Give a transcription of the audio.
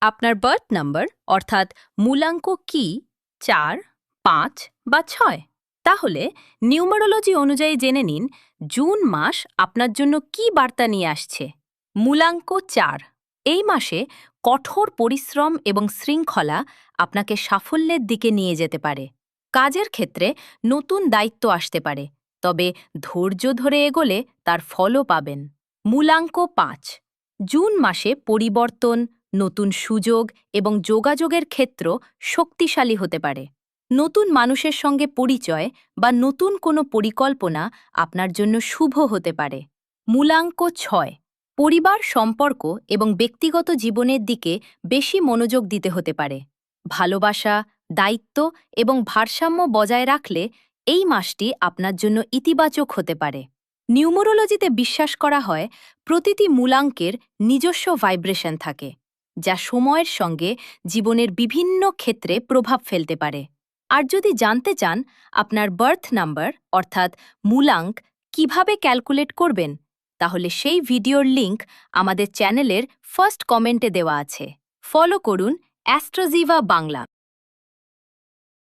আপনার birth number অর্থাৎ মূলাঙ্ক কি ৪, ৫ বা ৬? তাহলে নিউমারোলজি অনুযায়ী জেনে নিন জুন মাস আপনার জন্য কি বার্তা নিয়ে আসছে। মূলাঙ্ক ৪, এই মাসে কঠোর পরিশ্রম এবং শৃঙ্খলা আপনাকে সাফল্যের দিকে নিয়ে যেতে পারে। কাজের ক্ষেত্রে নতুন দায়িত্ব আসতে পারে, তবে ধৈর্য ধরে এগোলে তার ফলও পাবেন। মূলাঙ্ক ৫, জুন মাসে পরিবর্তন, নতুন সুযোগ এবং যোগাযোগের ক্ষেত্র শক্তিশালী হতে পারে। নতুন মানুষের সঙ্গে পরিচয় বা নতুন কোনো পরিকল্পনা আপনার জন্য শুভ হতে পারে। মূলাঙ্ক ৬, পরিবার সম্পর্ক এবং ব্যক্তিগত জীবনের দিকে বেশি মনোযোগ দিতে হতে পারে। ভালোবাসা, দায়িত্ব এবং ভারসাম্য বজায় রাখলে এই মাসটি আপনার জন্য ইতিবাচক হতে পারে। নিউমোরোলজিতে বিশ্বাস করা হয় প্রতিটি মূলাঙ্কের নিজস্ব ভাইব্রেশন থাকে, যা সময়ের সঙ্গে জীবনের বিভিন্ন ক্ষেত্রে প্রভাব ফেলতে পারে। আর যদি জানতে চান আপনার বার্থ নাম্বার অর্থাৎ মূলাঙ্ক কিভাবে ক্যালকুলেট করবেন, তাহলে সেই ভিডিওর লিংক আমাদের চ্যানেলের ফার্স্ট কমেন্টে দেওয়া আছে। ফলো করুন অ্যাস্ট্রোজিভা বাংলা।